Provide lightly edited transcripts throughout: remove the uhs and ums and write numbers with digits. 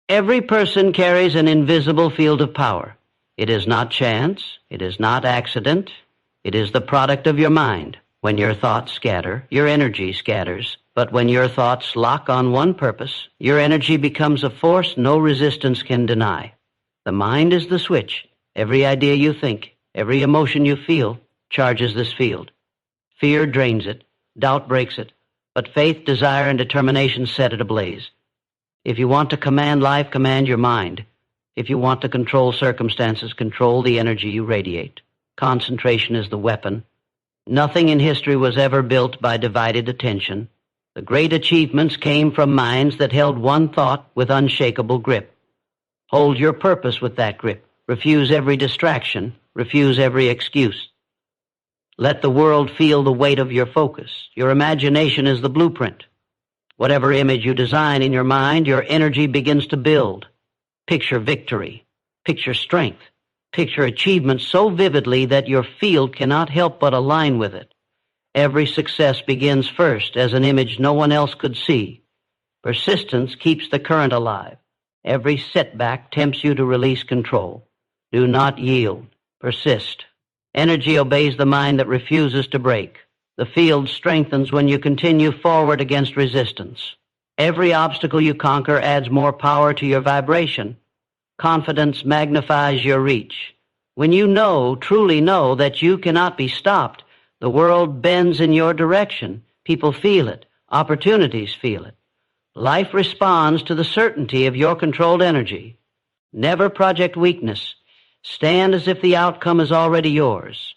Every person carries an invisible field of power. It is not chance. It is not accident. It is the product of your mind. When your thoughts scatter, your energy scatters. But when your thoughts lock on one purpose, your energy becomes a force no resistance can deny. The mind is the switch. Every idea you think, every emotion you feel, charges this field. Fear drains it. Doubt breaks it. But faith, desire, and determination set it ablaze. If you want to command life, command your mind. If you want to control circumstances, control the energy you radiate. Concentration is the weapon. Nothing in history was ever built by divided attention. The great achievements came from minds that held one thought with unshakable grip. Hold your purpose with that grip. Refuse every distraction. Refuse every excuse. Let the world feel the weight of your focus. Your imagination is the blueprint. Whatever image you design in your mind, your energy begins to build. Picture victory. Picture strength. Picture achievement so vividly that your field cannot help but align with it. Every success begins first as an image no one else could see. Persistence keeps the current alive. Every setback tempts you to release control. Do not yield. Persist. Energy obeys the mind that refuses to break. The field strengthens when you continue forward against resistance. Every obstacle you conquer adds more power to your vibration. Confidence magnifies your reach. When you know, truly know, that you cannot be stopped, the world bends in your direction. People feel it. Opportunities feel it. Life responds to the certainty of your controlled energy. Never project weakness. Stand as if the outcome is already yours.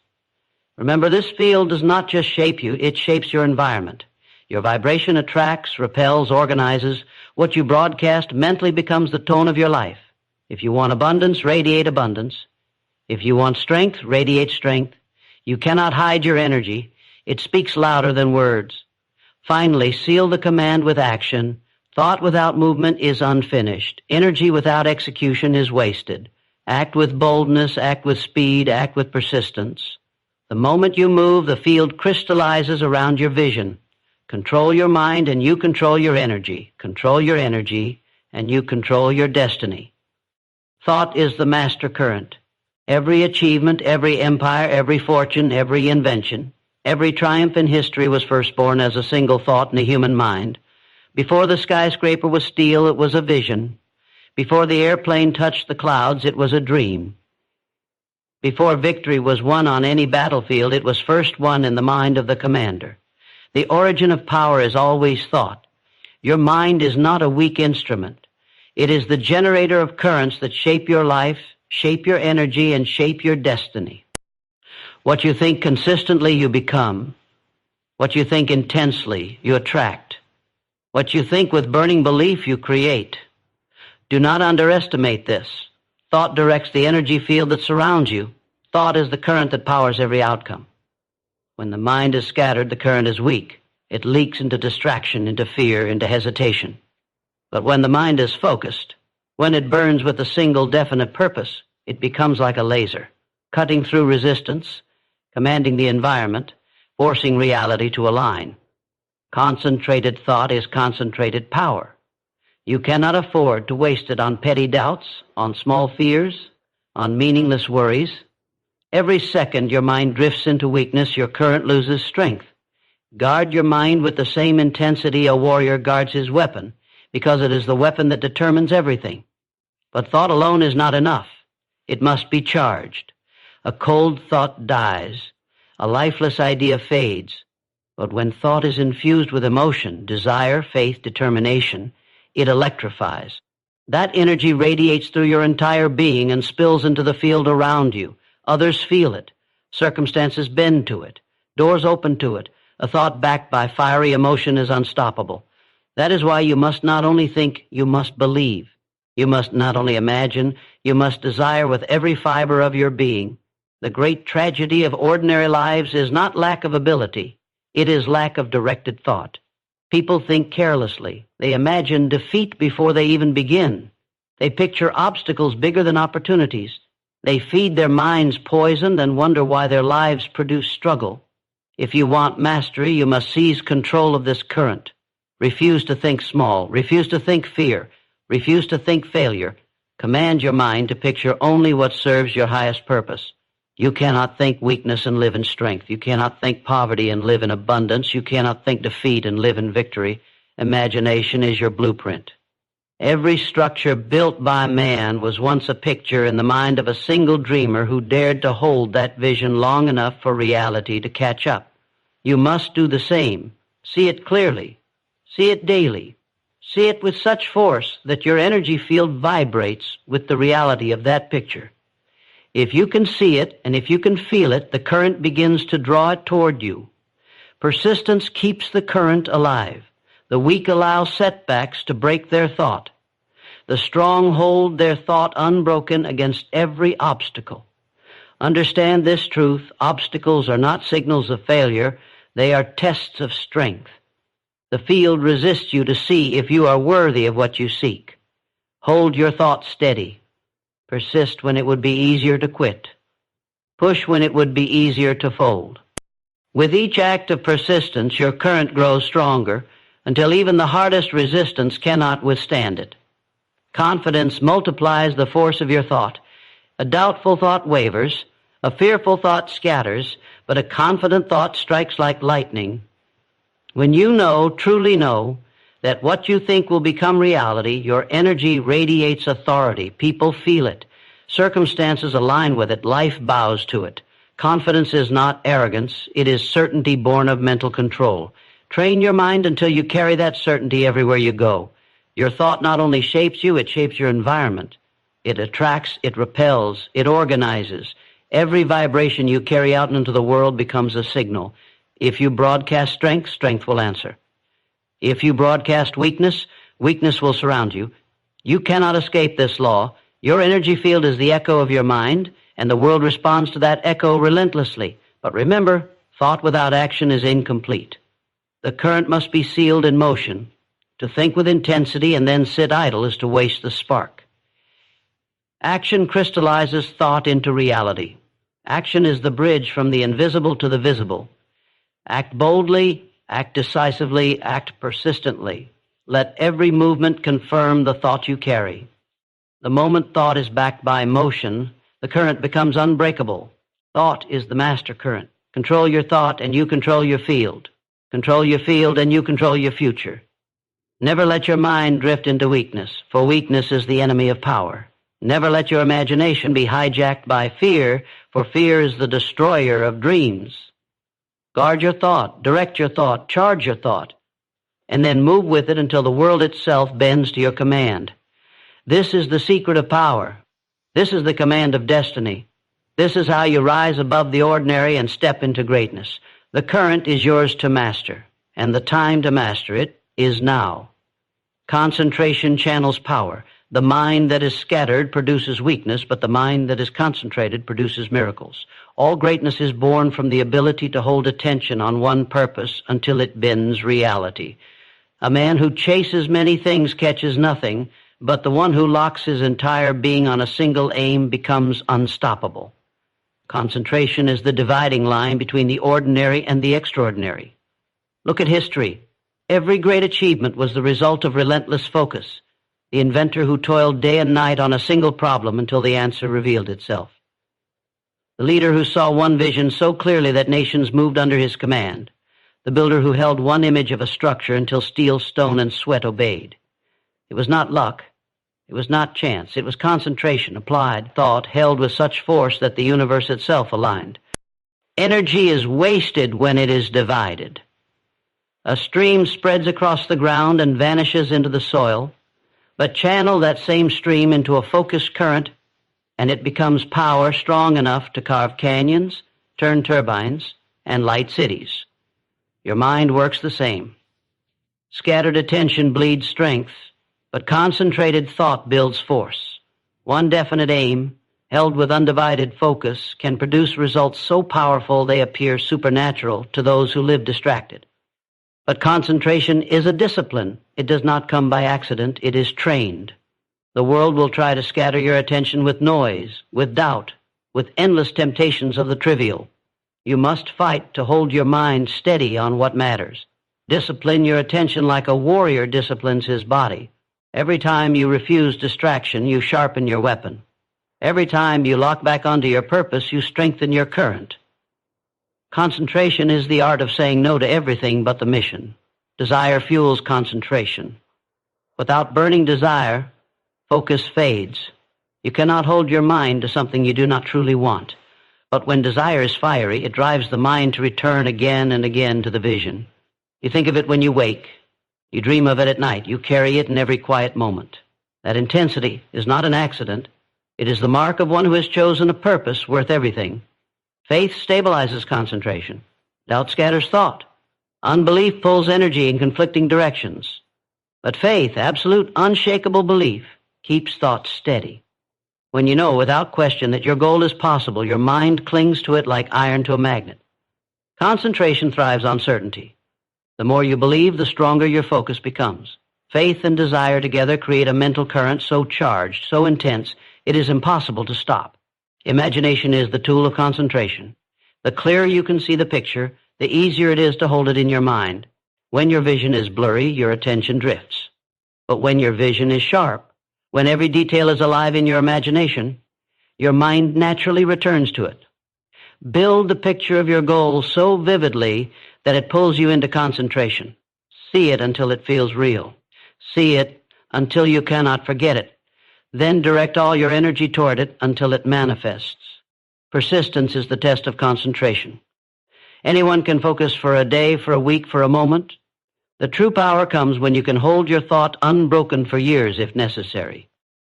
Remember, this field does not just shape you, it shapes your environment. Your vibration attracts, repels, organizes. What you broadcast mentally becomes the tone of your life. If you want abundance, radiate abundance. If you want strength, radiate strength. You cannot hide your energy. It speaks louder than words. Finally, seal the command with action. Thought without movement is unfinished. Energy without execution is wasted. Act with boldness, act with speed, act with persistence. The moment you move, the field crystallizes around your vision. Control your mind and you control your energy. Control your energy and you control your destiny. Thought is the master current. Every achievement, every empire, every fortune, every invention, every triumph in history was first born as a single thought in the human mind. Before the skyscraper was steel, it was a vision. Before the airplane touched the clouds, it was a dream. Before victory was won on any battlefield, it was first won in the mind of the commander. The origin of power is always thought. Your mind is not a weak instrument. It is the generator of currents that shape your life, shape your energy, and shape your destiny. What you think consistently, you become. What you think intensely, you attract. What you think with burning belief, you create. Do not underestimate this. Thought directs the energy field that surrounds you. Thought is the current that powers every outcome. When the mind is scattered, the current is weak. It leaks into distraction, into fear, into hesitation. But when the mind is focused, when it burns with a single definite purpose, it becomes like a laser, cutting through resistance, commanding the environment, forcing reality to align. Concentrated thought is concentrated power. You cannot afford to waste it on petty doubts, on small fears, on meaningless worries. Every second your mind drifts into weakness, your current loses strength. Guard your mind with the same intensity a warrior guards his weapon, because it is the weapon that determines everything. But thought alone is not enough. It must be charged. A cold thought dies. A lifeless idea fades. But when thought is infused with emotion, desire, faith, determination, it electrifies. That energy radiates through your entire being and spills into the field around you. Others feel it. Circumstances bend to it. Doors open to it. A thought backed by fiery emotion is unstoppable. That is why you must not only think, you must believe. You must not only imagine, you must desire with every fiber of your being. The great tragedy of ordinary lives is not lack of ability. It is lack of directed thought. People think carelessly. They imagine defeat before they even begin. They picture obstacles bigger than opportunities. They feed their minds poison and wonder why their lives produce struggle. If you want mastery, you must seize control of this current. Refuse to think small. Refuse to think fear. Refuse to think failure. Command your mind to picture only what serves your highest purpose. You cannot think weakness and live in strength. You cannot think poverty and live in abundance. You cannot think defeat and live in victory. Imagination is your blueprint. Every structure built by man was once a picture in the mind of a single dreamer who dared to hold that vision long enough for reality to catch up. You must do the same. See it clearly. See it daily. See it with such force that your energy field vibrates with the reality of that picture. If you can see it and if you can feel it, the current begins to draw it toward you. Persistence keeps the current alive. The weak allow setbacks to break their thought. The strong hold their thought unbroken against every obstacle. Understand this truth: obstacles are not signals of failure. They are tests of strength. The field resists you to see if you are worthy of what you seek. Hold your thought steady. Persist when it would be easier to quit. Push when it would be easier to fold. With each act of persistence, your current grows stronger until even the hardest resistance cannot withstand it. Confidence multiplies the force of your thought. A doubtful thought wavers, a fearful thought scatters, but a confident thought strikes like lightning. When you know, truly know, that what you think will become reality, your energy radiates authority. People feel it. Circumstances align with it. Life bows to it. Confidence is not arrogance. It is certainty born of mental control. Train your mind until you carry that certainty everywhere you go. Your thought not only shapes you, it shapes your environment. It attracts, it repels, it organizes. Every vibration you carry out into the world becomes a signal. If you broadcast strength, strength will answer. If you broadcast weakness, weakness will surround you. You cannot escape this law. Your energy field is the echo of your mind, and the world responds to that echo relentlessly. But remember, thought without action is incomplete. The current must be sealed in motion. To think with intensity and then sit idle is to waste the spark. Action crystallizes thought into reality. Action is the bridge from the invisible to the visible. Act boldly, act decisively, act persistently. Let every movement confirm the thought you carry. The moment thought is backed by motion, the current becomes unbreakable. Thought is the master current. Control your thought and you control your field. Control your field and you control your future. Never let your mind drift into weakness, for weakness is the enemy of power. Never let your imagination be hijacked by fear, for fear is the destroyer of dreams. Guard your thought, direct your thought, charge your thought, and then move with it until the world itself bends to your command. This is the secret of power. This is the command of destiny. This is how you rise above the ordinary and step into greatness. The current is yours to master, and the time to master it is now. Concentration channels power. The mind that is scattered produces weakness, but the mind that is concentrated produces miracles. All greatness is born from the ability to hold attention on one purpose until it bends reality. A man who chases many things catches nothing, but the one who locks his entire being on a single aim becomes unstoppable. Concentration is the dividing line between the ordinary and the extraordinary. Look at history. Every great achievement was the result of relentless focus. The inventor who toiled day and night on a single problem until the answer revealed itself. The leader who saw one vision so clearly that nations moved under his command. The builder who held one image of a structure until steel, stone, and sweat obeyed. It was not luck. It was not chance. It was concentration, applied thought, held with such force that the universe itself aligned. Energy is wasted when it is divided. A stream spreads across the ground and vanishes into the soil, but channel that same stream into a focused current, and it becomes power strong enough to carve canyons, turn turbines, and light cities. Your mind works the same. Scattered attention bleeds strength, but concentrated thought builds force. One definite aim, held with undivided focus, can produce results so powerful they appear supernatural to those who live distracted. But concentration is a discipline. It does not come by accident. It is trained. The world will try to scatter your attention with noise, with doubt, with endless temptations of the trivial. You must fight to hold your mind steady on what matters. Discipline your attention like a warrior disciplines his body. Every time you refuse distraction, you sharpen your weapon. Every time you lock back onto your purpose, you strengthen your current. Concentration is the art of saying no to everything but the mission. Desire fuels concentration. Without burning desire, focus fades. You cannot hold your mind to something you do not truly want. But when desire is fiery, it drives the mind to return again and again to the vision. You think of it when you wake. You dream of it at night. You carry it in every quiet moment. That intensity is not an accident. It is the mark of one who has chosen a purpose worth everything. Faith stabilizes concentration. Doubt scatters thought. Unbelief pulls energy in conflicting directions. But faith, absolute, unshakable belief, keeps thought steady. When you know without question that your goal is possible, your mind clings to it like iron to a magnet. Concentration thrives on certainty. The more you believe, the stronger your focus becomes. Faith and desire together create a mental current so charged, so intense, it is impossible to stop. Imagination is the tool of concentration. The clearer you can see the picture, the easier it is to hold it in your mind. When your vision is blurry, your attention drifts. But when your vision is sharp, when every detail is alive in your imagination, your mind naturally returns to it. Build the picture of your goal so vividly that it pulls you into concentration. See it until it feels real. See it until you cannot forget it. Then direct all your energy toward it until it manifests. Persistence is the test of concentration. Anyone can focus for a day, for a week, for a moment. The true power comes when you can hold your thought unbroken for years if necessary.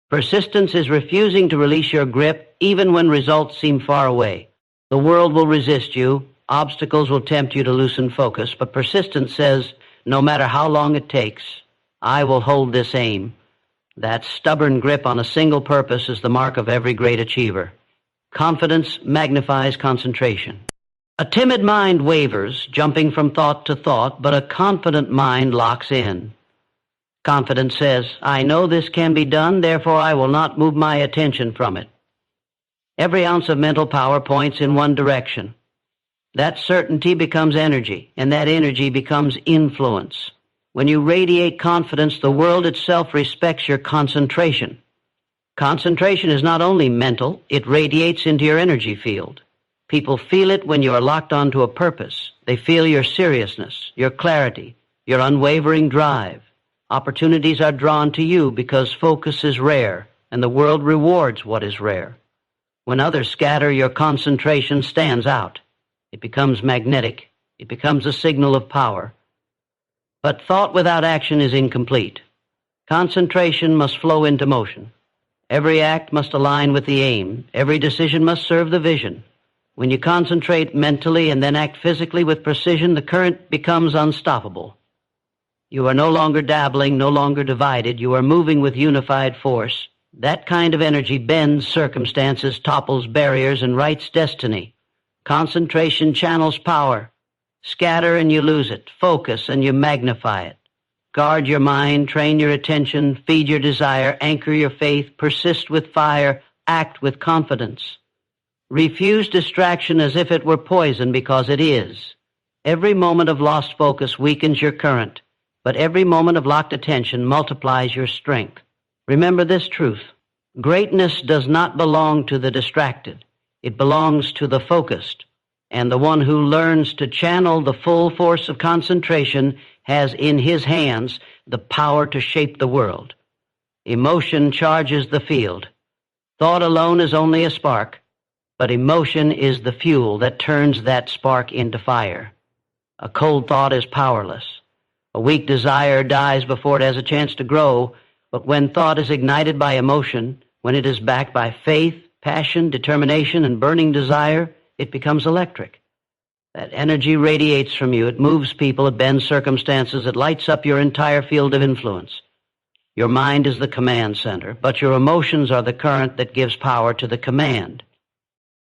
Persistence is refusing to release your grip even when results seem far away. The world will resist you. Obstacles will tempt you to loosen focus, but persistence says, no matter how long it takes, I will hold this aim. That stubborn grip on a single purpose is the mark of every great achiever. Confidence magnifies concentration. A timid mind wavers, jumping from thought to thought, but a confident mind locks in. Confidence says, I know this can be done, therefore I will not move my attention from it. Every ounce of mental power points in one direction. That certainty becomes energy, and that energy becomes influence. When you radiate confidence, the world itself respects your concentration. Concentration is not only mental, it radiates into your energy field. People feel it when you are locked onto a purpose. They feel your seriousness, your clarity, your unwavering drive. Opportunities are drawn to you because focus is rare, and the world rewards what is rare. When others scatter, your concentration stands out. It becomes magnetic. It becomes a signal of power. But thought without action is incomplete. Concentration must flow into motion. Every act must align with the aim. Every decision must serve the vision. When you concentrate mentally and then act physically with precision, the current becomes unstoppable. You are no longer dabbling, no longer divided. You are moving with unified force. That kind of energy bends circumstances, topples barriers, and writes destiny. Concentration channels power. Scatter and you lose it. Focus and you magnify it. Guard your mind, train your attention, feed your desire, anchor your faith, persist with fire, act with confidence. Refuse distraction as if it were poison, because it is. Every moment of lost focus weakens your current, but every moment of locked attention multiplies your strength. Remember this truth. Greatness does not belong to the distracted. It belongs to the focused. And the one who learns to channel the full force of concentration has in his hands the power to shape the world. Emotion charges the field. Thought alone is only a spark, but emotion is the fuel that turns that spark into fire. A cold thought is powerless. A weak desire dies before it has a chance to grow, but when thought is ignited by emotion, when it is backed by faith, passion, determination, and burning desire, it becomes electric. That energy radiates from you. It moves people. It bends circumstances. It lights up your entire field of influence. Your mind is the command center, but your emotions are the current that gives power to the command.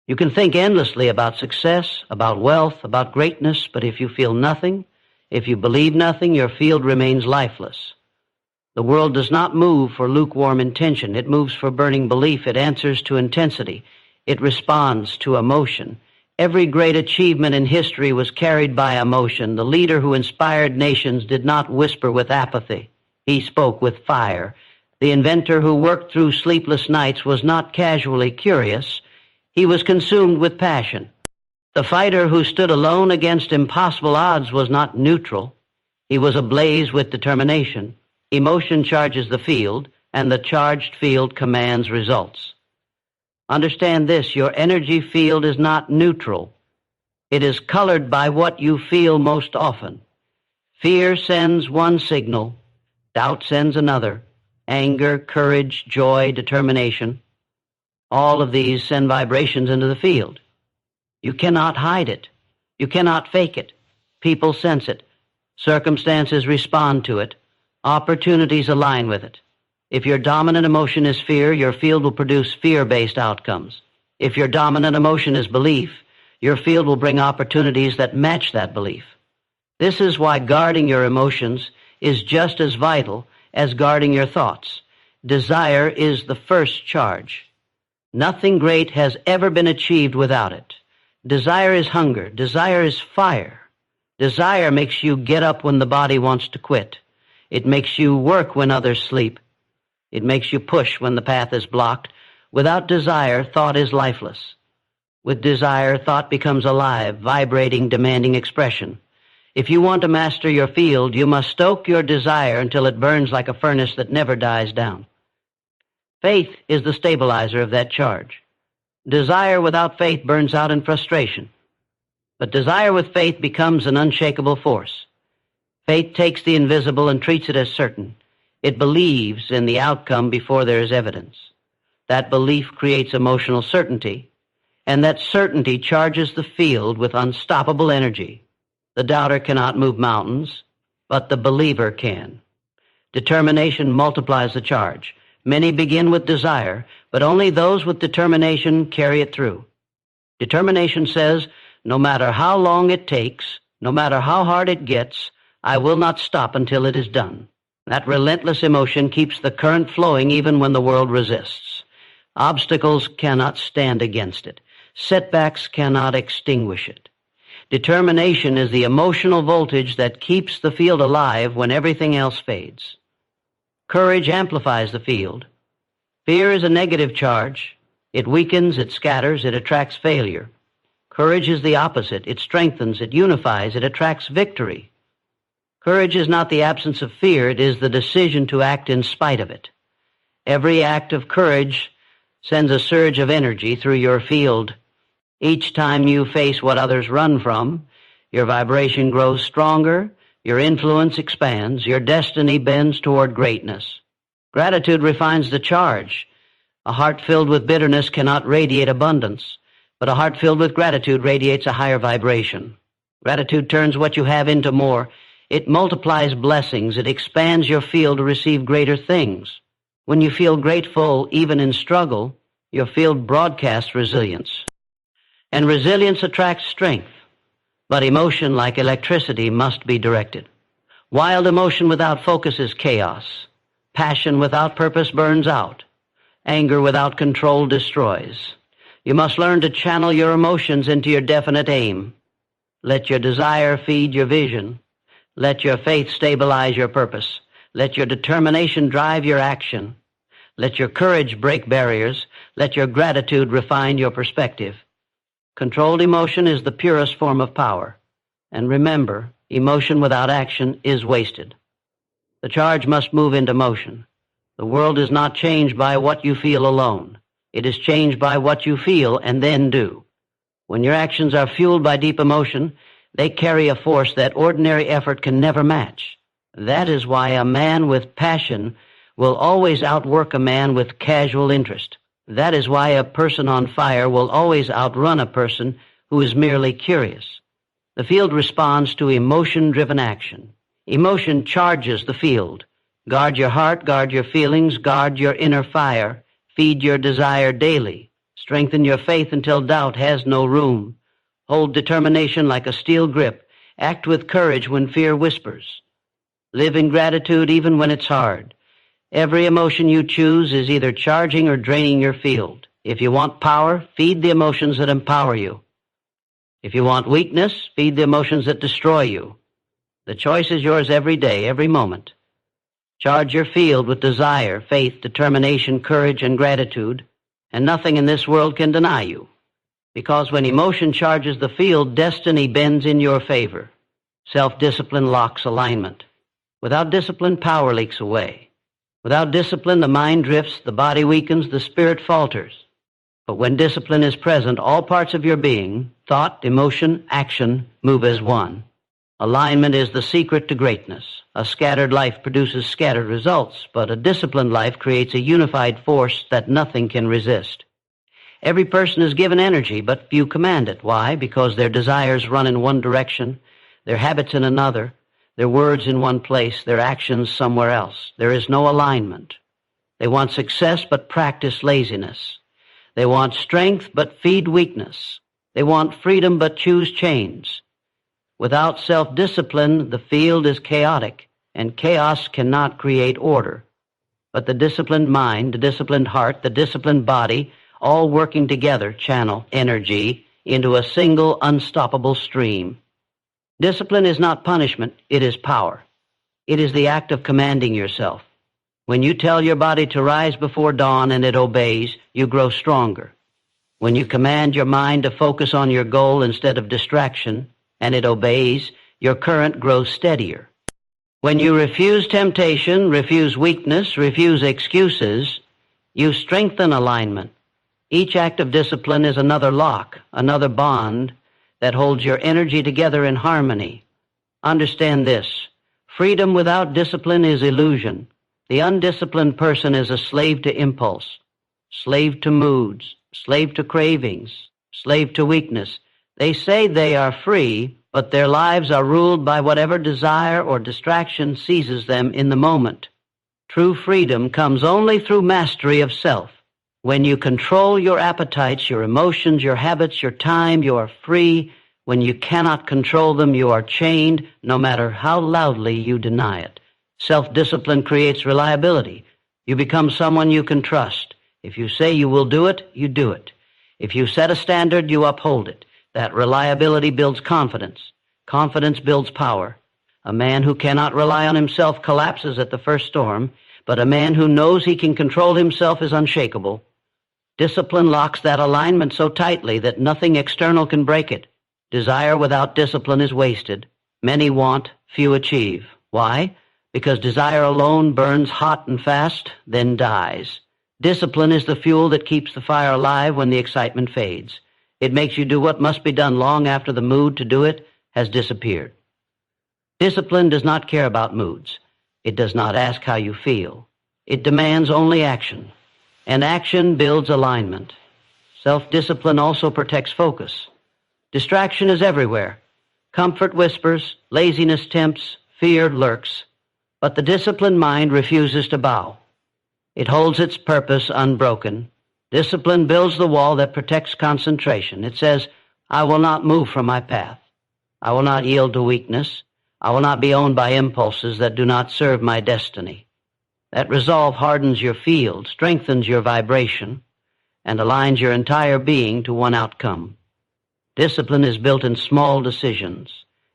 You can think endlessly about success, about wealth, about greatness, but if you feel nothing, if you believe nothing, your field remains lifeless. The world does not move for lukewarm intention. It moves for burning belief. It answers to intensity. It responds to emotion. Every great achievement in history was carried by emotion. The leader who inspired nations did not whisper with apathy. He spoke with fire. The inventor who worked through sleepless nights was not casually curious. He was consumed with passion. The fighter who stood alone against impossible odds was not neutral. He was ablaze with determination. Emotion charges the field, and the charged field commands results. Understand this, your energy field is not neutral. It is colored by what you feel most often. Fear sends one signal, doubt sends another. Anger, courage, joy, determination, all of these send vibrations into the field. You cannot hide it. You cannot fake it. People sense it. Circumstances respond to it. Opportunities align with it. If your dominant emotion is fear, your field will produce fear-based outcomes. If your dominant emotion is belief, your field will bring opportunities that match that belief. This is why guarding your emotions is just as vital as guarding your thoughts. Desire is the first charge. Nothing great has ever been achieved without it. Desire is hunger. Desire is fire. Desire makes you get up when the body wants to quit. It makes you work when others sleep. It makes you push when the path is blocked. Without desire, thought is lifeless. With desire, thought becomes alive, vibrating, demanding expression. If you want to master your field, you must stoke your desire until it burns like a furnace that never dies down. Faith is the stabilizer of that charge. Desire without faith burns out in frustration. But desire with faith becomes an unshakable force. Faith takes the invisible and treats it as certain. It believes in the outcome before there is evidence. That belief creates emotional certainty, and that certainty charges the field with unstoppable energy. The doubter cannot move mountains, but the believer can. Determination multiplies the charge. Many begin with desire, but only those with determination carry it through. Determination says, no matter how long it takes, no matter how hard it gets, I will not stop until it is done. That relentless emotion keeps the current flowing even when the world resists. Obstacles cannot stand against it. Setbacks cannot extinguish it. Determination is the emotional voltage that keeps the field alive when everything else fades. Courage amplifies the field. Fear is a negative charge. It weakens, it scatters, it attracts failure. Courage is the opposite. It strengthens, it unifies, it attracts victory. Courage is not the absence of fear, it is the decision to act in spite of it. Every act of courage sends a surge of energy through your field. Each time you face what others run from, your vibration grows stronger, your influence expands, your destiny bends toward greatness. Gratitude refines the charge. A heart filled with bitterness cannot radiate abundance, but a heart filled with gratitude radiates a higher vibration. Gratitude turns what you have into more. It multiplies blessings. It expands your field to receive greater things. When you feel grateful, even in struggle, your field broadcasts resilience. And resilience attracts strength. But emotion, like electricity, must be directed. Wild emotion without focus is chaos. Passion without purpose burns out. Anger without control destroys. You must learn to channel your emotions into your definite aim. Let your desire feed your vision. Let your faith stabilize your purpose. Let your determination drive your action. Let your courage break barriers. Let your gratitude refine your perspective. Controlled emotion is the purest form of power. And remember, emotion without action is wasted. The charge must move into motion. The world is not changed by what you feel alone. It is changed by what you feel and then do. When your actions are fueled by deep emotion, they carry a force that ordinary effort can never match. That is why a man with passion will always outwork a man with casual interest. That is why a person on fire will always outrun a person who is merely curious. The field responds to emotion-driven action. Emotion charges the field. Guard your heart, guard your feelings, guard your inner fire. Feed your desire daily. Strengthen your faith until doubt has no room. Hold determination like a steel grip. Act with courage when fear whispers. Live in gratitude even when it's hard. Every emotion you choose is either charging or draining your field. If you want power, feed the emotions that empower you. If you want weakness, feed the emotions that destroy you. The choice is yours every day, every moment. Charge your field with desire, faith, determination, courage, and gratitude, and nothing in this world can deny you. Because when emotion charges the field, destiny bends in your favor. Self-discipline locks alignment. Without discipline, power leaks away. Without discipline, the mind drifts, the body weakens, the spirit falters. But when discipline is present, all parts of your being, thought, emotion, action, move as one. Alignment is the secret to greatness. A scattered life produces scattered results, but a disciplined life creates a unified force that nothing can resist. Every person is given energy, but few command it. Why? Because their desires run in one direction, their habits in another, their words in one place, their actions somewhere else. There is no alignment. They want success, but practice laziness. They want strength, but feed weakness. They want freedom, but choose chains. Without self-discipline, the field is chaotic, and chaos cannot create order. But the disciplined mind, the disciplined heart, the disciplined body, all working together, channel energy into a single unstoppable stream. Discipline is not punishment, it is power. It is the act of commanding yourself. When you tell your body to rise before dawn and it obeys, you grow stronger. When you command your mind to focus on your goal instead of distraction, and it obeys, your current grows steadier. When you refuse temptation, refuse weakness, refuse excuses, you strengthen alignment. Each act of discipline is another lock, another bond that holds your energy together in harmony. Understand this: freedom without discipline is illusion. The undisciplined person is a slave to impulse, slave to moods, slave to cravings, slave to weakness. They say they are free, but their lives are ruled by whatever desire or distraction seizes them in the moment. True freedom comes only through mastery of self. When you control your appetites, your emotions, your habits, your time, you are free. When you cannot control them, you are chained, no matter how loudly you deny it. Self-discipline creates reliability. You become someone you can trust. If you say you will do it, you do it. If you set a standard, you uphold it. That reliability builds confidence. Confidence builds power. A man who cannot rely on himself collapses at the first storm, but a man who knows he can control himself is unshakable. Discipline locks that alignment so tightly that nothing external can break it. Desire without discipline is wasted. Many want, few achieve. Why? Because desire alone burns hot and fast, then dies. Discipline is the fuel that keeps the fire alive when the excitement fades. It makes you do what must be done long after the mood to do it has disappeared. Discipline does not care about moods. It does not ask how you feel. It demands only action. And action builds alignment. Self-discipline also protects focus. Distraction is everywhere. Comfort whispers, laziness tempts, fear lurks. But the disciplined mind refuses to bow. It holds its purpose unbroken. Discipline builds the wall that protects concentration. It says, I will not move from my path. I will not yield to weakness. I will not be owned by impulses that do not serve my destiny. That resolve hardens your field, strengthens your vibration, and aligns your entire being to one outcome. Discipline is built in small decisions.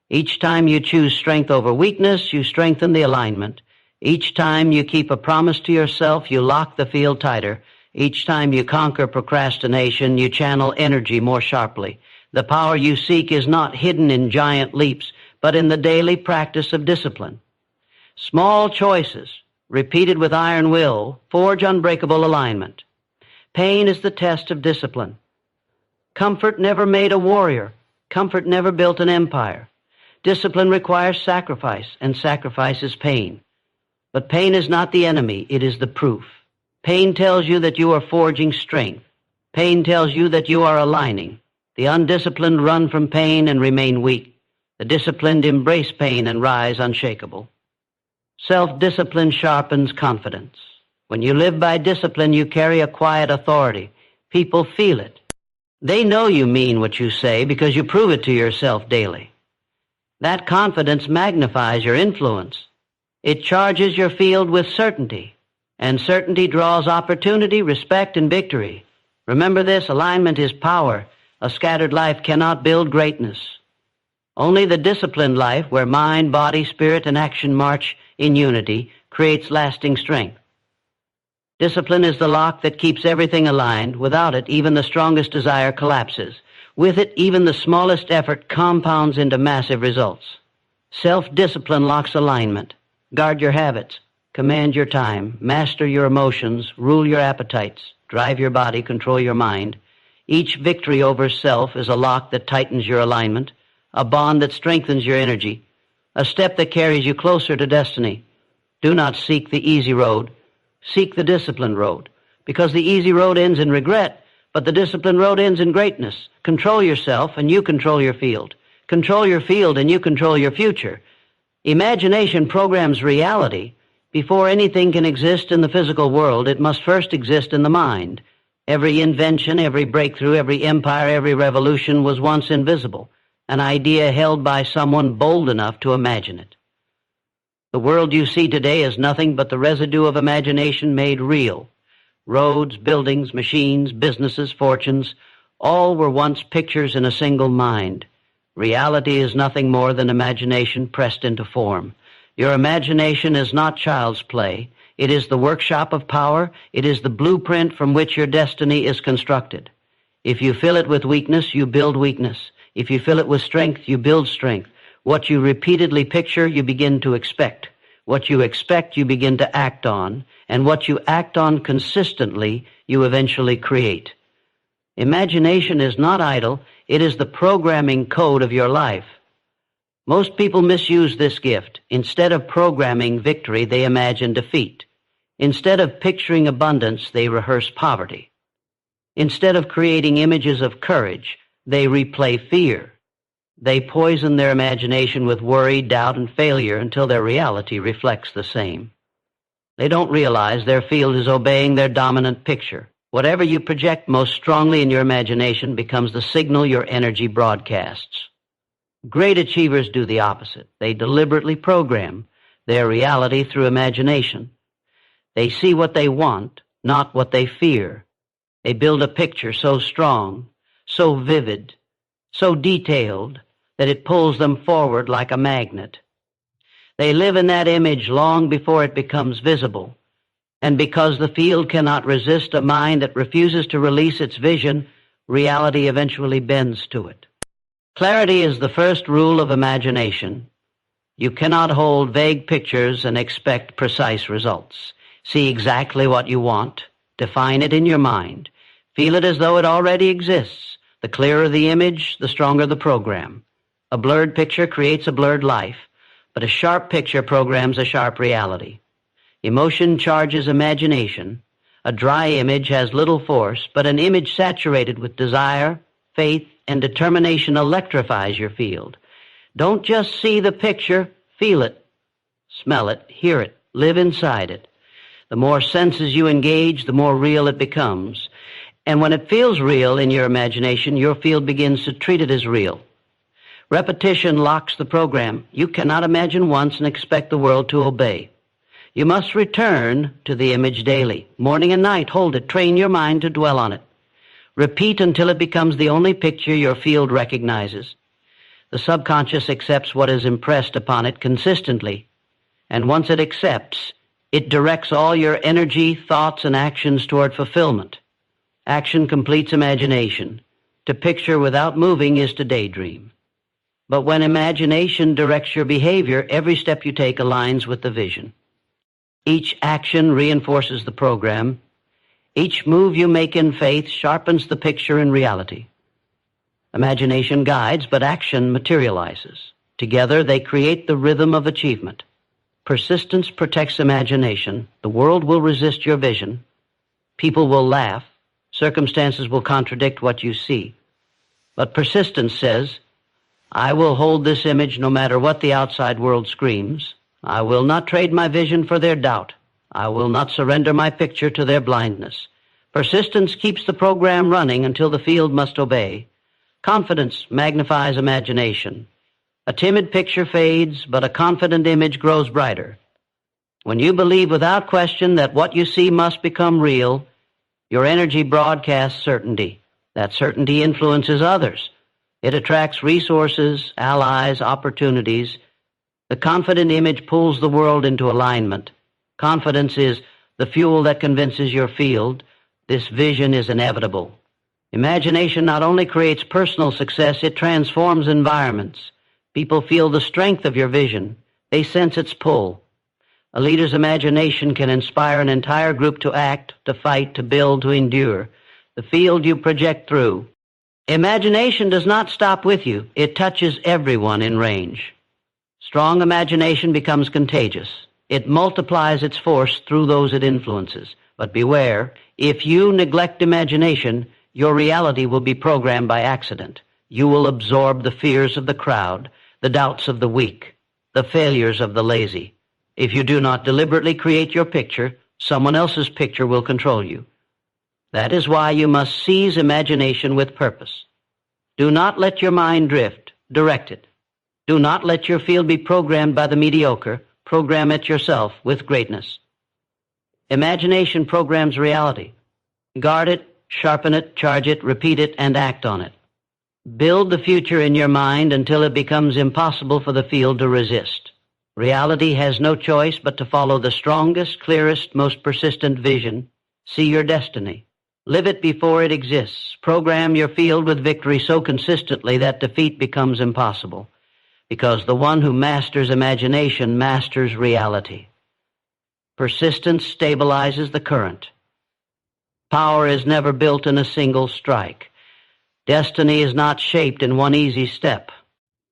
Each time you choose strength over weakness, you strengthen the alignment. Each time you keep a promise to yourself, you lock the field tighter. Each time you conquer procrastination, you channel energy more sharply. The power you seek is not hidden in giant leaps, but in the daily practice of discipline. Small choices, repeated with iron will, forge unbreakable alignment. Pain is the test of discipline. Comfort never made a warrior. Comfort never built an empire. Discipline requires sacrifice, and sacrifice is pain. But pain is not the enemy, it is the proof. Pain tells you that you are forging strength. Pain tells you that you are aligning. The undisciplined run from pain and remain weak. The disciplined embrace pain and rise unshakable. Self-discipline sharpens confidence. When you live by discipline, you carry a quiet authority. People feel it. They know you mean what you say because you prove it to yourself daily. That confidence magnifies your influence. It charges your field with certainty, and certainty draws opportunity, respect, and victory. Remember this: alignment is power. A scattered life cannot build greatness. Only the disciplined life, where mind, body, spirit, and action march in unity, creates lasting strength. Discipline is the lock that keeps everything aligned. Without it, even the strongest desire collapses. With it, even the smallest effort compounds into massive results. Self-discipline locks alignment. Guard your habits. Command your time. Master your emotions. Rule your appetites. Drive your body. Control your mind. Each victory over self is a lock that tightens your alignment, a bond that strengthens your energy, a step that carries you closer to destiny. Do not seek the easy road. Seek the disciplined road, because the easy road ends in regret, but the disciplined road ends in greatness. Control yourself, and you control your field. Control your field, and you control your future. Imagination programs reality. Before anything can exist in the physical world, it must first exist in the mind. Every invention, every breakthrough, every empire, every revolution was once invisible, an idea held by someone bold enough to imagine it. The world you see today is nothing but the residue of imagination made real. Roads, buildings, machines, businesses, fortunes, all were once pictures in a single mind. Reality is nothing more than imagination pressed into form. Your imagination is not child's play. It is the workshop of power. It is the blueprint from which your destiny is constructed. If you fill it with weakness, you build weakness. If you fill it with strength, you build strength. What you repeatedly picture, you begin to expect. What you expect, you begin to act on. And what you act on consistently, you eventually create. Imagination is not idle. It is the programming code of your life. Most people misuse this gift. Instead of programming victory, they imagine defeat. Instead of picturing abundance, they rehearse poverty. Instead of creating images of courage, they replay fear. They poison their imagination with worry, doubt, and failure until their reality reflects the same. They don't realize their field is obeying their dominant picture. Whatever you project most strongly in your imagination becomes the signal your energy broadcasts. Great achievers do the opposite. They deliberately program their reality through imagination. They see what they want, not what they fear. They build a picture so strong, so vivid, so detailed, that it pulls them forward like a magnet. They live in that image long before it becomes visible. And because the field cannot resist a mind that refuses to release its vision, reality eventually bends to it. Clarity is the first rule of imagination. You cannot hold vague pictures and expect precise results. See exactly what you want. Define it in your mind. Feel it as though it already exists. The clearer the image, the stronger the program. A blurred picture creates a blurred life, but a sharp picture programs a sharp reality. Emotion charges imagination. A dry image has little force, but an image saturated with desire, faith, and determination electrifies your field. Don't just see the picture, feel it, smell it, hear it, live inside it. The more senses you engage, the more real it becomes. And when it feels real in your imagination, your field begins to treat it as real. Repetition locks the program. You cannot imagine once and expect the world to obey. You must return to the image daily. Morning and night, hold it. Train your mind to dwell on it. Repeat until it becomes the only picture your field recognizes. The subconscious accepts what is impressed upon it consistently. And once it accepts, it directs all your energy, thoughts, and actions toward fulfillment. Action completes imagination. To picture without moving is to daydream. But when imagination directs your behavior, every step you take aligns with the vision. Each action reinforces the program. Each move you make in faith sharpens the picture in reality. Imagination guides, but action materializes. Together, they create the rhythm of achievement. Persistence protects imagination. The world will resist your vision. People will laugh. Circumstances will contradict what you see. But persistence says, I will hold this image no matter what the outside world screams. I will not trade my vision for their doubt. I will not surrender my picture to their blindness. Persistence keeps the program running until the field must obey. Confidence magnifies imagination. A timid picture fades, but a confident image grows brighter. When you believe without question that what you see must become real, your energy broadcasts certainty. That certainty influences others. It attracts resources, allies, opportunities. The confident image pulls the world into alignment. Confidence is the fuel that convinces your field this vision is inevitable. Imagination not only creates personal success, it transforms environments. People feel the strength of your vision. They sense its pull. A leader's imagination can inspire an entire group to act, to fight, to build, to endure. The field you project through. Imagination does not stop with you. It touches everyone in range. Strong imagination becomes contagious. It multiplies its force through those it influences. But beware, if you neglect imagination, your reality will be programmed by accident. You will absorb the fears of the crowd, the doubts of the weak, the failures of the lazy. If you do not deliberately create your picture, someone else's picture will control you. That is why you must seize imagination with purpose. Do not let your mind drift. Direct it. Do not let your field be programmed by the mediocre. Program it yourself with greatness. Imagination programs reality. Guard it, sharpen it, charge it, repeat it, and act on it. Build the future in your mind until it becomes impossible for the field to resist. Reality has no choice but to follow the strongest, clearest, most persistent vision. See your destiny. Live it before it exists. Program your field with victory so consistently that defeat becomes impossible. Because the one who masters imagination masters reality. Persistence stabilizes the current. Power is never built in a single strike. Destiny is not shaped in one easy step.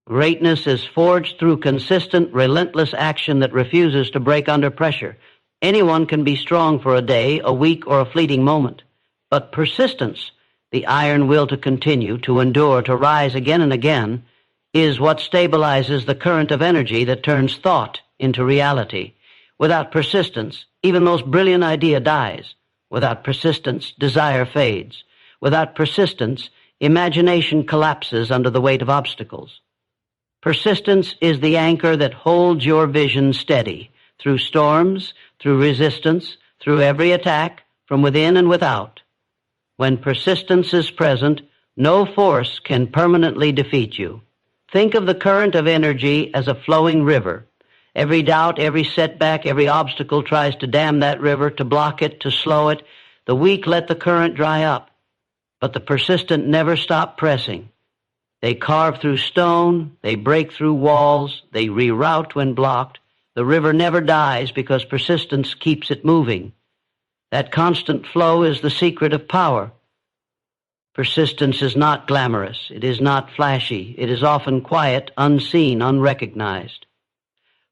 Greatness is forged through consistent, relentless action that refuses to break under pressure. Anyone can be strong for a day, a week, or a fleeting moment. But persistence, the iron will to continue, to endure, to rise again and again, is what stabilizes the current of energy that turns thought into reality. Without persistence, even the most brilliant idea dies. Without persistence, desire fades. Without persistence, imagination collapses under the weight of obstacles. Persistence is the anchor that holds your vision steady through storms, through resistance, through every attack, from within and without. When persistence is present, no force can permanently defeat you. Think of the current of energy as a flowing river. Every doubt, every setback, every obstacle tries to dam that river, to block it, to slow it. The weak let the current dry up, but the persistent never stop pressing. They carve through stone, they break through walls, they reroute when blocked. The river never dies because persistence keeps it moving. That constant flow is the secret of power. Persistence is not glamorous. It is not flashy. It is often quiet, unseen, unrecognized.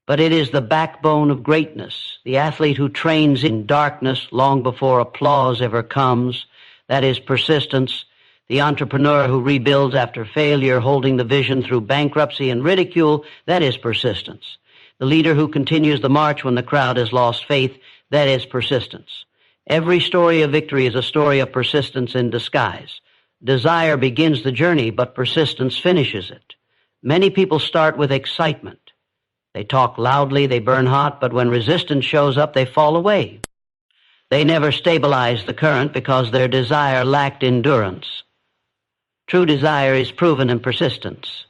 But it is the backbone of greatness, the athlete who trains in darkness long before applause ever comes. That is persistence. The entrepreneur who rebuilds after failure, holding the vision through bankruptcy and ridicule. That is persistence. The leader who continues the march when the crowd has lost faith. That is persistence. Every story of victory is a story of persistence in disguise. Desire begins the journey, but persistence finishes it. Many people start with excitement. They talk loudly, they burn hot, but when resistance shows up, they fall away. They never stabilized the current because their desire lacked endurance. True desire is proven in persistence.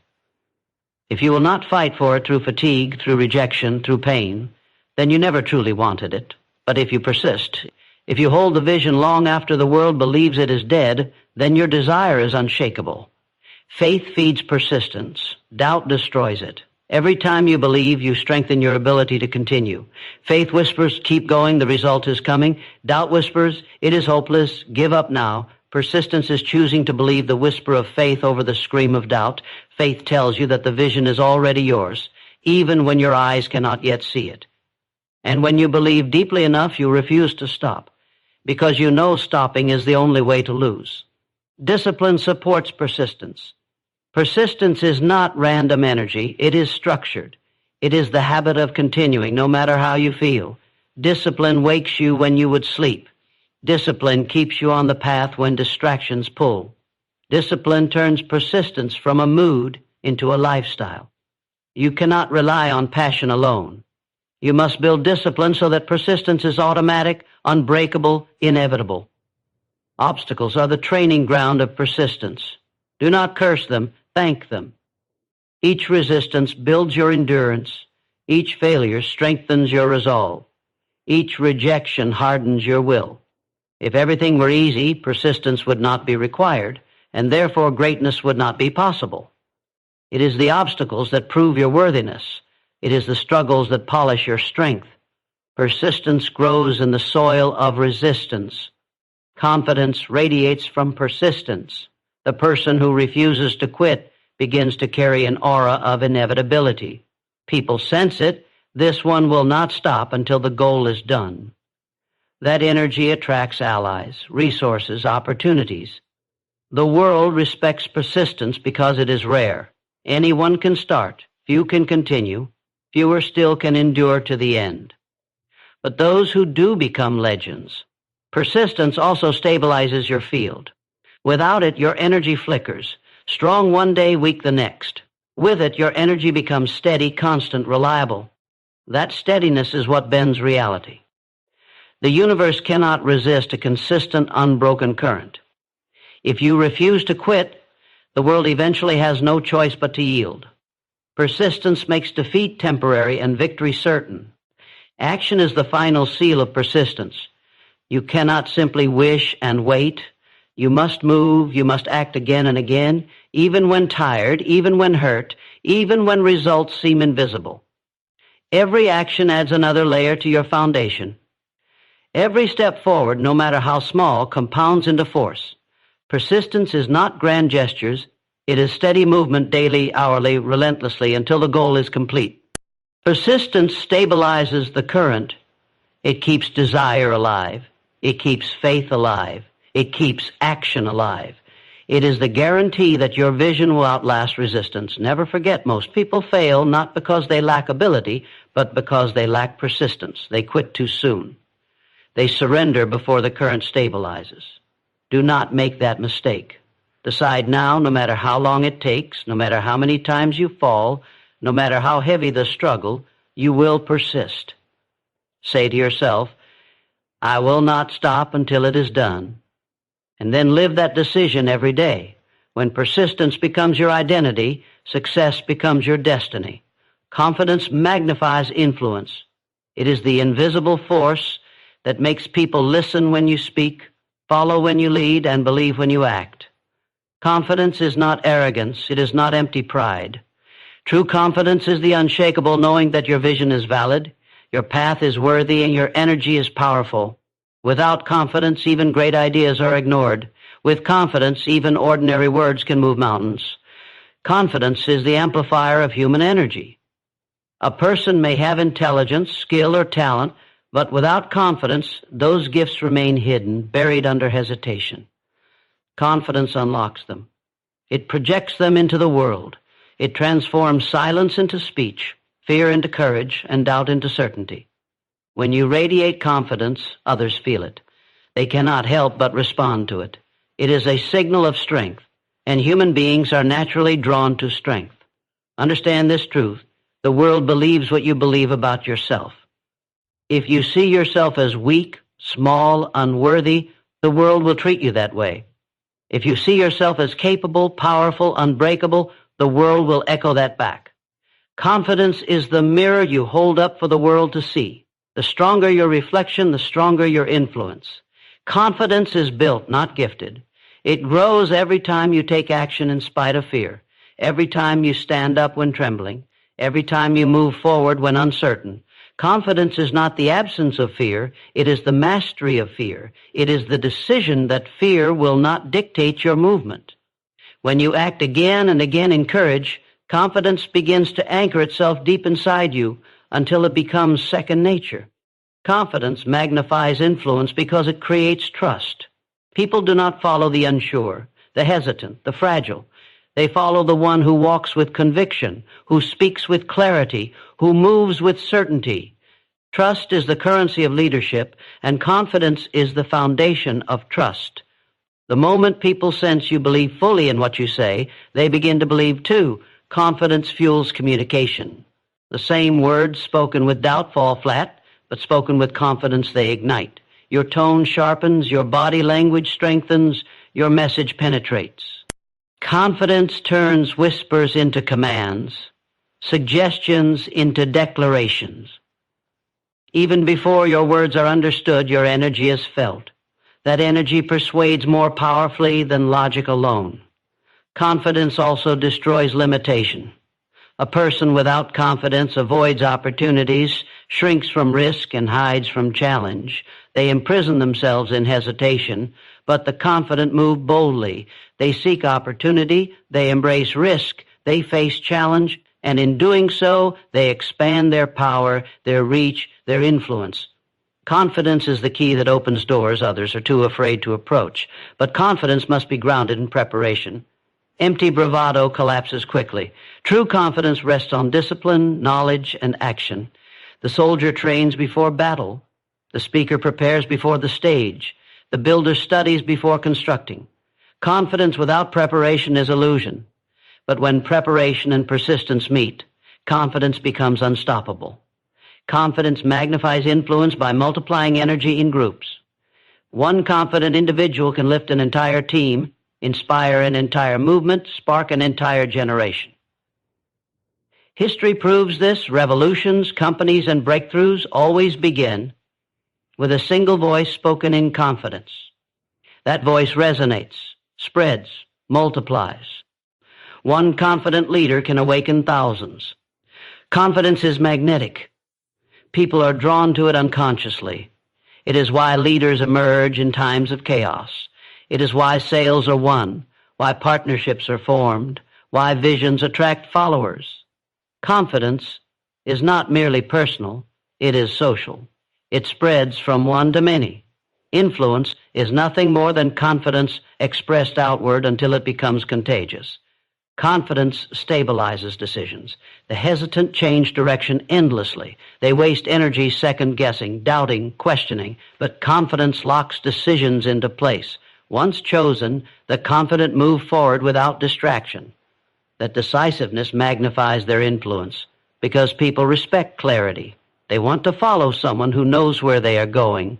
If you will not fight for it through fatigue, through rejection, through pain, then you never truly wanted it. But if you persist, if you hold the vision long after the world believes it is dead, then your desire is unshakable. Faith feeds persistence. Doubt destroys it. Every time you believe, you strengthen your ability to continue. Faith whispers, keep going, the result is coming. Doubt whispers, it is hopeless, give up now. Persistence is choosing to believe the whisper of faith over the scream of doubt. Faith tells you that the vision is already yours, even when your eyes cannot yet see it. And when you believe deeply enough, you refuse to stop, because you know stopping is the only way to lose. Discipline supports persistence. Persistence is not random energy. It is structured. It is the habit of continuing, no matter how you feel. Discipline wakes you when you would sleep. Discipline keeps you on the path when distractions pull. Discipline turns persistence from a mood into a lifestyle. You cannot rely on passion alone. You must build discipline so that persistence is automatic, unbreakable, inevitable. Obstacles are the training ground of persistence. Do not curse them, thank them. Each resistance builds your endurance. Each failure strengthens your resolve. Each rejection hardens your will. If everything were easy, persistence would not be required, and therefore greatness would not be possible. It is the obstacles that prove your worthiness. It is the struggles that polish your strength. Persistence grows in the soil of resistance. Confidence radiates from persistence. The person who refuses to quit begins to carry an aura of inevitability. People sense it. This one will not stop until the goal is done. That energy attracts allies, resources, opportunities. The world respects persistence because it is rare. Anyone can start. Few can continue. Fewer still can endure to the end. But those who do become legends. Persistence also stabilizes your field. Without it, your energy flickers, strong one day, weak the next. With it, your energy becomes steady, constant, reliable. That steadiness is what bends reality. The universe cannot resist a consistent, unbroken current. If you refuse to quit, the world eventually has no choice but to yield. Persistence makes defeat temporary and victory certain. Action is the final seal of persistence. You cannot simply wish and wait. You must move, you must act again and again, even when tired, even when hurt, even when results seem invisible. Every action adds another layer to your foundation. Every step forward, no matter how small, compounds into force. Persistence is not grand gestures. It is steady movement daily, hourly, relentlessly, until the goal is complete. Persistence stabilizes the current. It keeps desire alive. It keeps faith alive. It keeps action alive. It is the guarantee that your vision will outlast resistance. Never forget, most people fail not because they lack ability, but because they lack persistence. They quit too soon. They surrender before the current stabilizes. Do not make that mistake. Decide now, no matter how long it takes, no matter how many times you fall, no matter how heavy the struggle, you will persist. Say to yourself, I will not stop until it is done. And then live that decision every day. When persistence becomes your identity, success becomes your destiny. Confidence magnifies influence. It is the invisible force that makes people listen when you speak, follow when you lead, and believe when you act. Confidence is not arrogance. It is not empty pride. True confidence is the unshakable knowing that your vision is valid, your path is worthy, and your energy is powerful. Without confidence, even great ideas are ignored. With confidence, even ordinary words can move mountains. Confidence is the amplifier of human energy. A person may have intelligence, skill, or talent, but without confidence, those gifts remain hidden, buried under hesitation. Confidence unlocks them. It projects them into the world. It transforms silence into speech, fear into courage, and doubt into certainty. When you radiate confidence, others feel it. They cannot help but respond to it. It is a signal of strength, and human beings are naturally drawn to strength. Understand this truth. The world believes what you believe about yourself. If you see yourself as weak, small, unworthy, the world will treat you that way. If you see yourself as capable, powerful, unbreakable, the world will echo that back. Confidence is the mirror you hold up for the world to see. The stronger your reflection, the stronger your influence. Confidence is built, not gifted. It grows every time you take action in spite of fear, every time you stand up when trembling, every time you move forward when uncertain. Confidence is not the absence of fear. It is the mastery of fear. It is the decision that fear will not dictate your movement. When you act again and again in courage, confidence begins to anchor itself deep inside you until it becomes second nature. Confidence magnifies influence because it creates trust. People do not follow the unsure, the hesitant, the fragile. They follow the one who walks with conviction, who speaks with clarity, who moves with certainty. Trust is the currency of leadership, and confidence is the foundation of trust. The moment people sense you believe fully in what you say, they begin to believe too. Confidence fuels communication. The same words spoken with doubt fall flat, but spoken with confidence they ignite. Your tone sharpens, your body language strengthens, your message penetrates. Confidence turns whispers into commands, suggestions into declarations. Even before your words are understood, your energy is felt. That energy persuades more powerfully than logic alone. Confidence also destroys limitation. A person without confidence avoids opportunities, shrinks from risk, and hides from challenge. They imprison themselves in hesitation, but the confident move boldly. They seek opportunity, they embrace risk, they face challenge, and in doing so, they expand their power, their reach, their influence. Confidence is the key that opens doors others are too afraid to approach, but confidence must be grounded in preparation. Empty bravado collapses quickly. True confidence rests on discipline, knowledge, and action. The soldier trains before battle. The speaker prepares before the stage. The builder studies before constructing. Confidence without preparation is illusion. But when preparation and persistence meet, confidence becomes unstoppable. Confidence magnifies influence by multiplying energy in groups. One confident individual can lift an entire team, inspire an entire movement, spark an entire generation. History proves this. Revolutions, companies, and breakthroughs always begin with a single voice spoken in confidence. That voice resonates, spreads, multiplies. One confident leader can awaken thousands. Confidence is magnetic. People are drawn to it unconsciously. It is why leaders emerge in times of chaos. It is why sales are won, why partnerships are formed, why visions attract followers. Confidence is not merely personal, it is social. It spreads from one to many. Influence is nothing more than confidence expressed outward until it becomes contagious. Confidence stabilizes decisions. The hesitant change direction endlessly. They waste energy second-guessing, doubting, questioning, but confidence locks decisions into place. Once chosen, the confident move forward without distraction. That decisiveness magnifies their influence because people respect clarity. They want to follow someone who knows where they are going.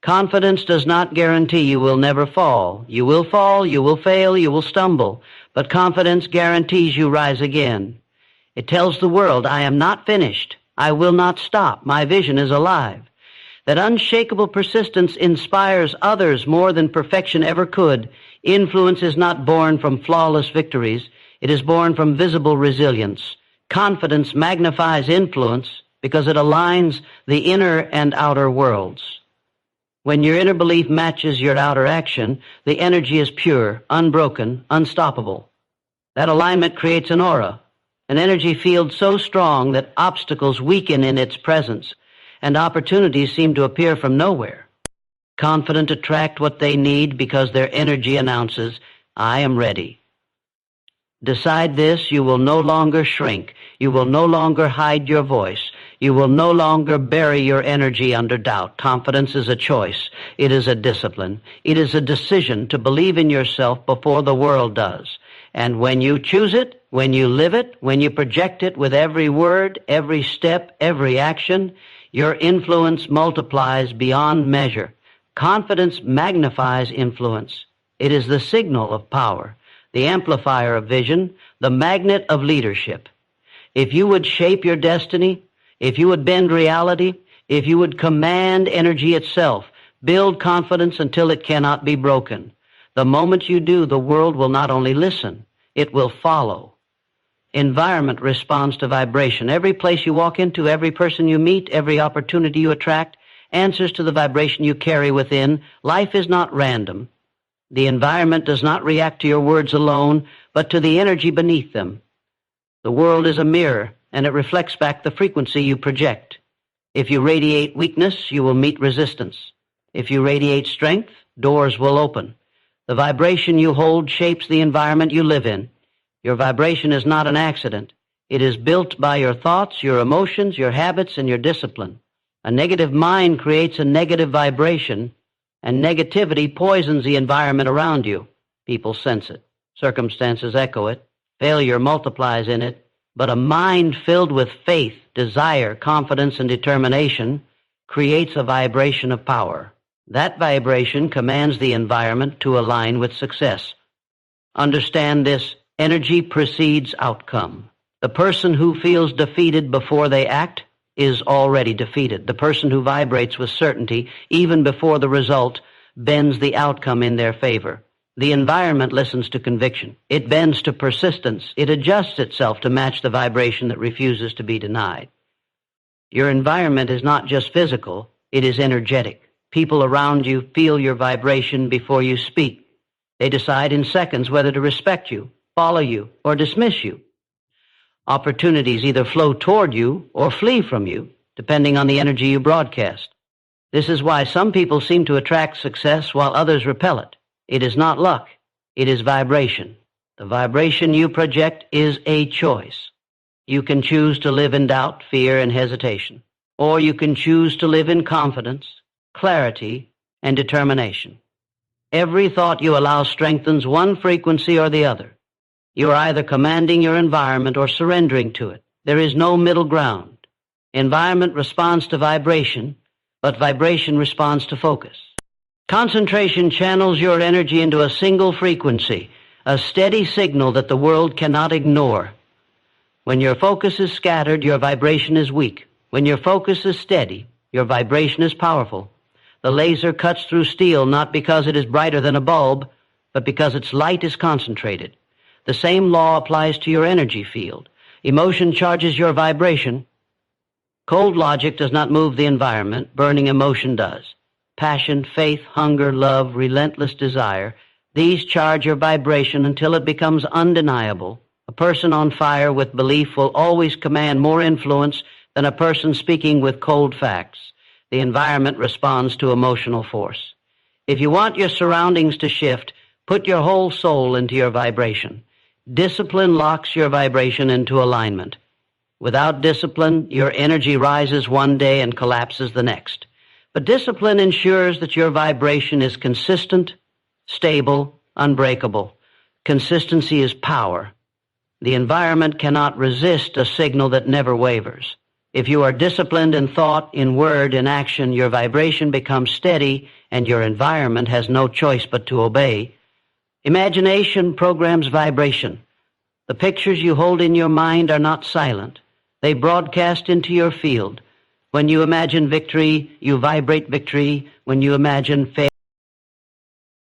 Confidence does not guarantee you will never fall. You will fall, you will fail, you will stumble, but confidence guarantees you rise again. It tells the world, I am not finished. I will not stop. My vision is alive. That unshakable persistence inspires others more than perfection ever could. Influence is not born from flawless victories. It is born from visible resilience. Confidence magnifies influence because it aligns the inner and outer worlds. When your inner belief matches your outer action, the energy is pure, unbroken, unstoppable. That alignment creates an aura, an energy field so strong that obstacles weaken in its presence, and opportunities seem to appear from nowhere. Confident attract what they need because their energy announces, I am ready. Decide this, you will no longer shrink. You will no longer hide your voice. You will no longer bury your energy under doubt. Confidence is a choice. It is a discipline. It is a decision to believe in yourself before the world does. And when you choose it, when you live it, when you project it with every word, every step, every action, your influence multiplies beyond measure. Confidence magnifies influence. It is the signal of power, the amplifier of vision, the magnet of leadership. If you would shape your destiny, if you would bend reality, if you would command energy itself, build confidence until it cannot be broken. The moment you do, the world will not only listen, it will follow. Environment responds to vibration. Every place you walk into, every person you meet, every opportunity you attract, answers to the vibration you carry within. Life is not random. The environment does not react to your words alone, but to the energy beneath them. The world is a mirror, and it reflects back the frequency you project. If you radiate weakness, you will meet resistance. If you radiate strength, doors will open. The vibration you hold shapes the environment you live in. Your vibration is not an accident. It is built by your thoughts, your emotions, your habits, and your discipline. A negative mind creates a negative vibration, and negativity poisons the environment around you. People sense it. Circumstances echo it. Failure multiplies in it. But a mind filled with faith, desire, confidence, and determination creates a vibration of power. That vibration commands the environment to align with success. Understand this, energy precedes outcome. The person who feels defeated before they act is already defeated. The person who vibrates with certainty, even before the result, bends the outcome in their favor. The environment listens to conviction. It bends to persistence. It adjusts itself to match the vibration that refuses to be denied. Your environment is not just physical, it is energetic. People around you feel your vibration before you speak. They decide in seconds whether to respect you, follow you, or dismiss you. Opportunities either flow toward you or flee from you, depending on the energy you broadcast. This is why some people seem to attract success while others repel it. It is not luck. It is vibration. The vibration you project is a choice. You can choose to live in doubt, fear, and hesitation. Or you can choose to live in confidence, clarity, and determination. Every thought you allow strengthens one frequency or the other. You are either commanding your environment or surrendering to it. There is no middle ground. Environment responds to vibration, but vibration responds to focus. Concentration channels your energy into a single frequency, a steady signal that the world cannot ignore. When your focus is scattered, your vibration is weak. When your focus is steady, your vibration is powerful. The laser cuts through steel not because it is brighter than a bulb, but because its light is concentrated. The same law applies to your energy field. Emotion charges your vibration. Cold logic does not move the environment. Burning emotion does. Passion, faith, hunger, love, relentless desire, these charge your vibration until it becomes undeniable. A person on fire with belief will always command more influence than a person speaking with cold facts. The environment responds to emotional force. If you want your surroundings to shift, put your whole soul into your vibration. Discipline locks your vibration into alignment. Without discipline, your energy rises one day and collapses the next. But discipline ensures that your vibration is consistent, stable, unbreakable. Consistency is power. The environment cannot resist a signal that never wavers. If you are disciplined in thought, in word, in action, your vibration becomes steady and your environment has no choice but to obey. Imagination programs vibration. The pictures you hold in your mind are not silent. They broadcast into your field. When you imagine victory, you vibrate victory. When you imagine failure,